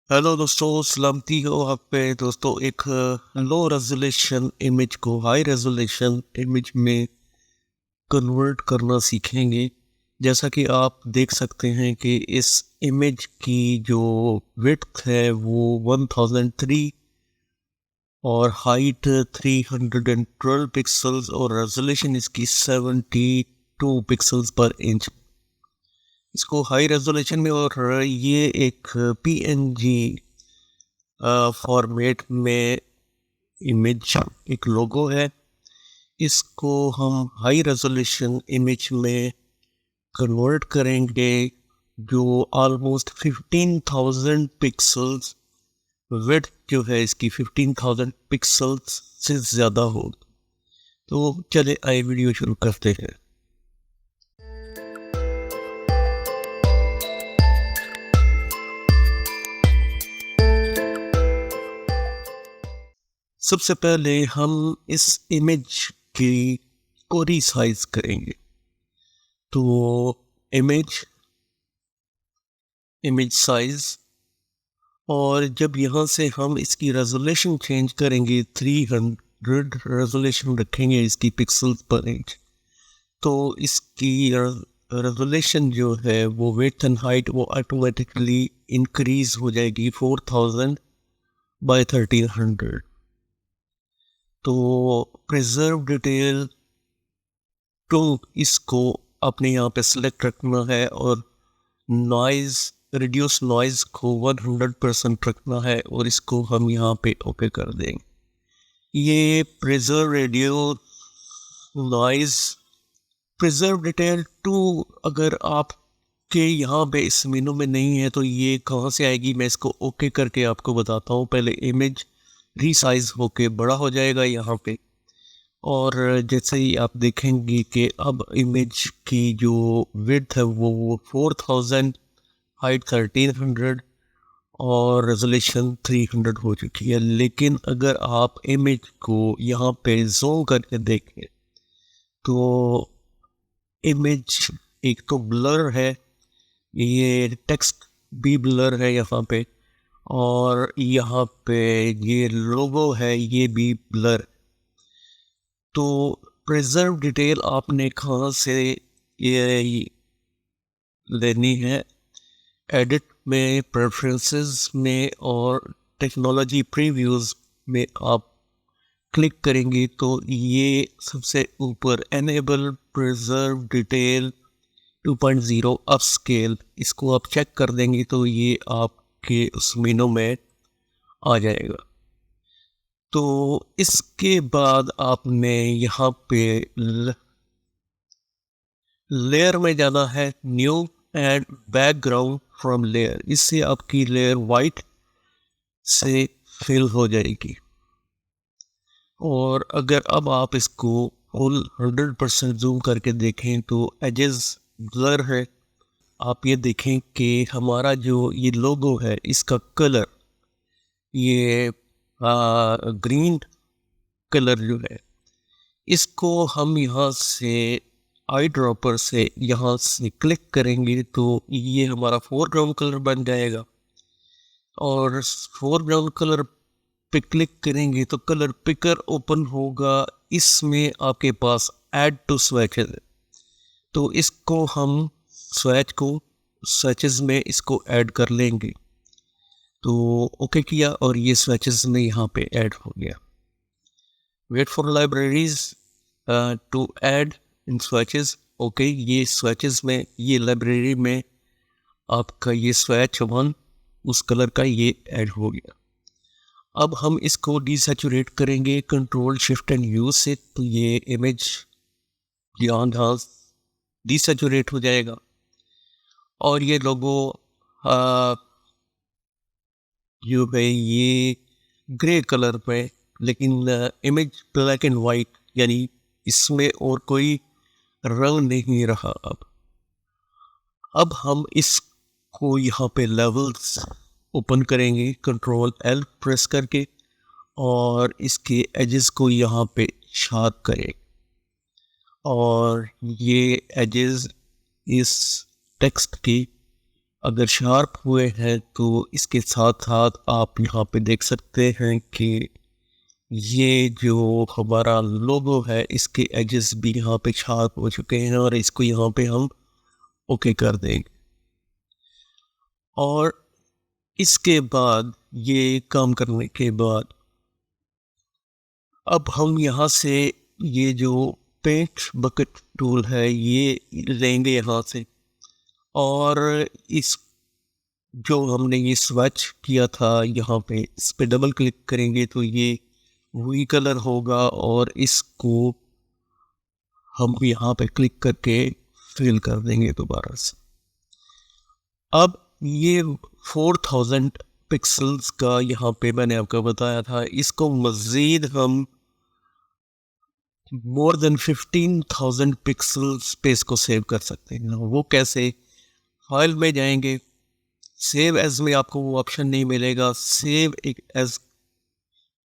Hello दोस्तों, सलामती हो आप पे। दोस्तों, एक लो रेजोल्यूशन इमेज को हाई रेजोल्यूशन इमेज में कन्वर्ट करना सीखेंगे। जैसा कि आप देख सकते हैं कि इस इमेज की जो विड्थ है वो 1003 और हाइट 312 पिक्सल्स और रेजोल्यूशन इसकी 72 पिक्सल्स पर इंच। इसको हाई रेजोल्यूशन में, और ये एक पीएनजी फॉर्मेट में इमेज, एक लोगो है। इसको हम हाई रेजोल्यूशन इमेज में कन्वर्ट करेंगे जो ऑलमोस्ट 15,000 पिक्सल्स, विड्थ जो है इसकी 15,000 पिक्सल्स से ज़्यादा हो। तो चले आए वीडियो शुरू करते हैं। सबसे पहले हम इस इमेज की को रिसाइज करेंगे। तो इमेज साइज, और जब यहाँ से हम इसकी रेजोल्यूशन चेंज करेंगे, 300 रेजोल्यूशन रखेंगे इसकी पिक्सल्स पर इंच, तो इसकी रेजोल्यूशन जो है वो विड्थ एंड हाइट वो ऑटोमेटिकली इंक्रीज हो जाएगी 4000 बाय 1300। तो प्रिजर्व डिटेल तो इसको अपने यहाँ पे सिलेक्ट रखना है, और नॉइज, रिड्यूस नॉइज को 100% रखना है, और इसको हम यहाँ पे ओके कर देंगे। ये preserve radio noise, preserve detail two अगर आपके यहाँ पे इस मेनू में नहीं है तो ये कहाँ से आएगी, मैं इसको ओके करके आपको बताता हूँ। पहले इमेज रीसाइज होके बड़ा हो जाएगा यहाँ पे, और जैसे ही आप देखेंगे कि अब इमेज की जो विड्थ है वो 4000, हाइट 1300 और रेजोल्यूशन 300 हो चुकी है। लेकिन अगर आप इमेज को यहाँ पे जूम करके देखें तो इमेज एक तो ब्लर है, ये टेक्स्ट भी ब्लर है यहाँ पे, और यहाँ पे ये लोगो है ये भी ब्लर। तो प्रिजर्व डिटेल आपने कहाँ से ये लेनी है? एडिट में, प्रेफरेंसेस में, और टेक्नोलॉजी प्रीव्यूज में आप क्लिक करेंगे तो ये सबसे ऊपर enable preserve detail 2.0 up scale, इसको आप चेक कर देंगे तो ये आपके उस मेनू में आ जाएगा। तो इसके बाद आपने यहाँ पे लेयर में जाना है, new and background from layer. इससे आपकी लेयर वाइट से फिल हो जाएगी। और अगर अब आप इसको फुल 100% जूम करके देखें तो एजेस ब्लर है। आप ये देखें कि हमारा जो ये लोगो है इसका कलर, ये ग्रीन कलर जो है, इसको हम यहाँ से आई ड्रॉपर से यहाँ से क्लिक करेंगे तो ये हमारा फोरग्राउंड कलर बन जाएगा। और फोरग्राउंड कलर पे क्लिक करेंगे तो कलर पिकर ओपन होगा। इसमें आपके पास ऐड टू स्वैचेस है, तो इसको हम स्वैचेस में इसको ऐड कर लेंगे। तो ओके किया और ये स्वैचेस में यहाँ पे ऐड हो गया। Wait for libraries to add in swatches. Okay, ये स्वैचेस में, ये लाइब्रेरी में आपका ये स्वैच 1 उस कलर का ये ऐड हो गया। अब हम इसको डिसैचुरेट करेंगे कंट्रोल शिफ्ट एंड यू से, तो ये इमेज यहाँ डिसैचुरेट हो जाएगा। और ये लोगो जो है ये ग्रे कलर में, लेकिन इमेज ब्लैक एंड वाइट, यानी इसमें और कोई रंग नहीं रहा। अब हम इसको यहाँ पे लेवल्स ओपन करेंगे कंट्रोल एल प्रेस करके, और इसके एजेस को यहाँ पे शार्प करें, और ये एजेस इस टेक्स्ट की अगर शार्प हुए हैं तो इसके साथ साथ आप यहाँ पे देख सकते हैं कि ये जो हमारा लोगो है इसके एजेस भी यहाँ पे शार्प हो चुके हैं और इसको यहाँ पे हम ओके कर देंगे। और इसके बाद ये काम करने के बाद अब हम यहाँ से ये जो पेंट बकेट टूल है ये लेंगे यहाँ से, और इस जो हमने ये स्वैच किया था यहाँ पे इस पे डबल क्लिक करेंगे तो ये वही कलर होगा और इसको हम यहाँ पे क्लिक करके फिल कर देंगे दोबारा से। अब ये 4000 पिक्सल्स का यहाँ पे मैंने आपको बताया था, इसको मज़ीद हम मोर देन 15,000 पिक्सल्स पे इसको सेव कर सकते हैं। वो कैसे? फाइल में जाएंगे, सेव एज में आपको वो ऑप्शन नहीं मिलेगा, सेव एज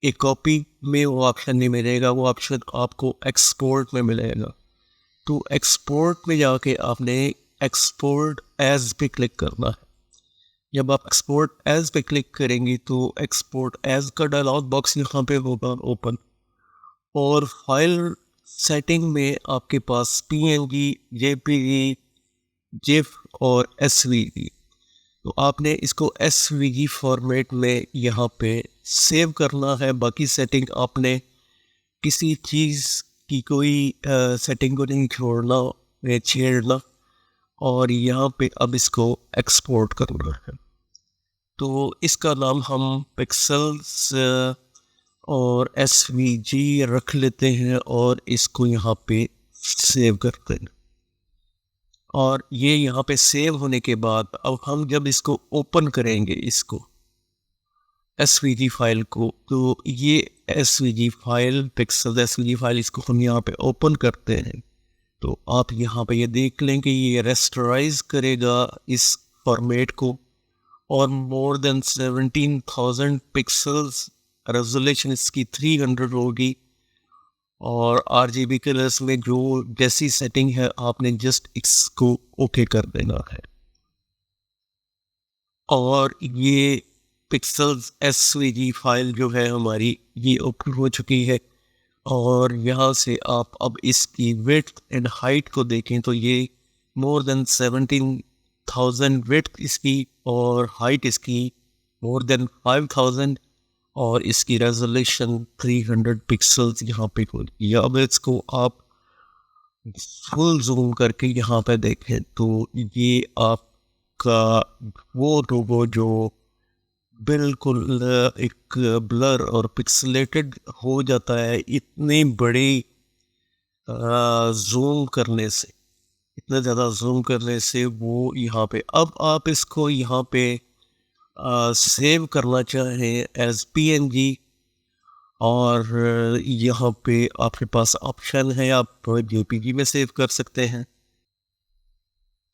ए कॉपी में वो ऑप्शन नहीं मिलेगा, वो ऑप्शन आपको एक्सपोर्ट में मिलेगा। तो एक्सपोर्ट में जाके आपने एक्सपोर्ट एज पे क्लिक करना है। जब आप एक्सपोर्ट एज पे क्लिक करेंगे तो एक्सपोर्ट एज का डायलॉग बॉक्स यहाँ पे होगा ओपन, और फाइल सेटिंग में आपके पास PNG, JPG, जिफ और SVG, तो आपने इसको SVG फॉर्मेट में यहाँ पे सेव करना है। बाकी सेटिंग आपने किसी चीज़ की कोई सेटिंग को नहीं छोड़ना या छेड़ना, और यहाँ पे अब इसको एक्सपोर्ट करना है। तो इसका नाम हम पिक्सल्स और SVG रख लेते हैं और इसको यहाँ पे सेव करते हैं। और ये यहाँ पे सेव होने के बाद अब हम जब इसको ओपन करेंगे इसको SVG फाइल को, तो ये SVG file pixel SVG file इसको हम यहाँ पे ओपन करते हैं तो आप यहाँ पे ये देख लें कि ये रेस्टराइज करेगा इस फॉर्मेट को, और मोर देन 17,000 पिक्सल्स रेजोल्यूशन इसकी 300 होगी, और RGB कलर्स में जो जैसी सेटिंग है आपने जस्ट इसको ओके कर देना है। और ये पिक्सल्स SVG फाइल जो है हमारी ये ओपन हो चुकी है, और यहाँ से आप अब इसकी विड्थ एंड हाइट को देखें तो ये मोर देन 17,000 विड्थ इसकी और हाइट इसकी मोर देन 5,000, और इसकी रेजोल्यूशन 300 पिक्सल्स यहाँ पे होगी। अब इसको आप फुल जूम करके यहाँ पे देखें तो ये आपका वो लोगो जो बिल्कुल एक ब्लर और पिक्सलेटेड हो जाता है इतनी बड़ी जूम करने से, इतना ज़्यादा जूम करने से वो यहाँ पे, अब आप इसको यहाँ पे सेव करना चाहें एज PNG, और यहाँ पे आपके पास ऑप्शन है आप JPG में सेव कर सकते हैं।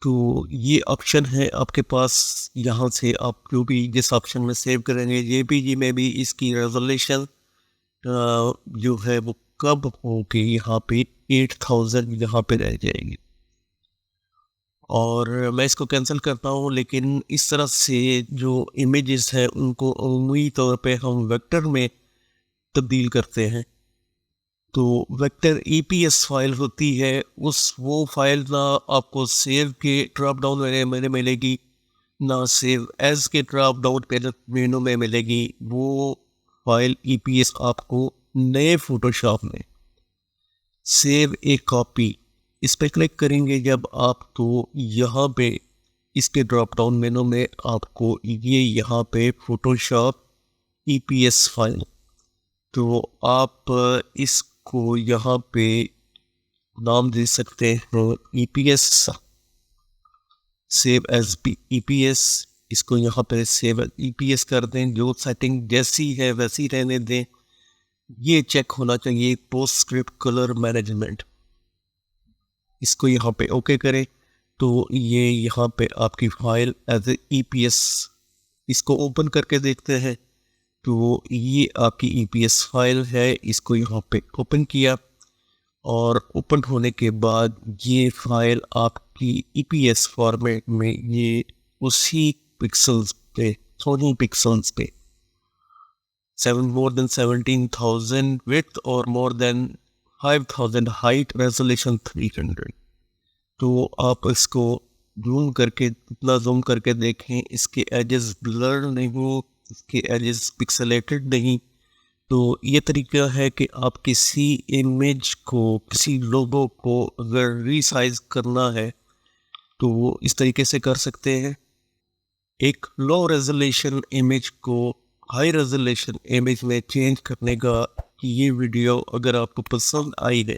तो ये ऑप्शन है आपके पास, यहाँ से आप जो भी जिस ऑप्शन में सेव करेंगे JPG में भी इसकी रेजोल्यूशन जो है वो कब होगी यहाँ पे 8,000 यहाँ पे रह जाएगी। और मैं इसको कैंसिल करता हूँ, लेकिन इस तरह से जो इमेजेस हैं उनको उम्मीद तौर पे हम वेक्टर में तब्दील करते हैं। तो वेक्टर EPS फाइल होती है, वो फाइल ना आपको सेव के ड्रॉप डाउन में मिलेगी, ना सेव एज के ड्रॉप डाउन मेनू में मिलेगी। वो फाइल EPS आपको नए फोटोशॉप में सेव ए कॉपी इस पर क्लिक करेंगे जब आप, तो यहाँ पे इसके ड्रॉप डाउन मेनू में आपको ये यहाँ पे फोटोशॉप EPS फाइल, तो आप इसको यहाँ पे नाम दे सकते हैं EPS सेव एज EPS। इसको यहाँ पे सेव EPS कर दें, जो सेटिंग जैसी है वैसी रहने दें। ये चेक होना चाहिए पोस्टस्क्रिप्ट कलर मैनेजमेंट, इसको यहाँ पे ओके करें तो ये यहाँ पे आपकी फाइल एज EPS, इसको ओपन करके देखते हैं तो ये आपकी EPS फाइल है। इसको यहाँ पे ओपन किया, और ओपन होने के बाद ये फाइल आपकी EPS फॉर्मेट में ये उसी पिक्सल्स पे, 20 पिक्सल्स पे, 17,000 width और more than 5,000 height, resolution 300। तो आप इसको जूम करके, इतना जूम करके देखें, इसके एजेस ब्लर नहीं, इसके एजेस पिक्सेलेटेड नहीं। तो ये तरीका है कि आप किसी इमेज को, किसी लोगो को अगर रीसाइज करना है तो वो इस तरीके से कर सकते हैं। एक लो रेजोल्यूशन इमेज को हाई रेजोल्यूशन इमेज में चेंज करने का ये वीडियो अगर आपको पसंद आई है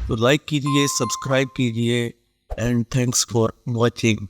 तो लाइक कीजिए, सब्सक्राइब कीजिए, एंड थैंक्स फॉर वॉचिंग।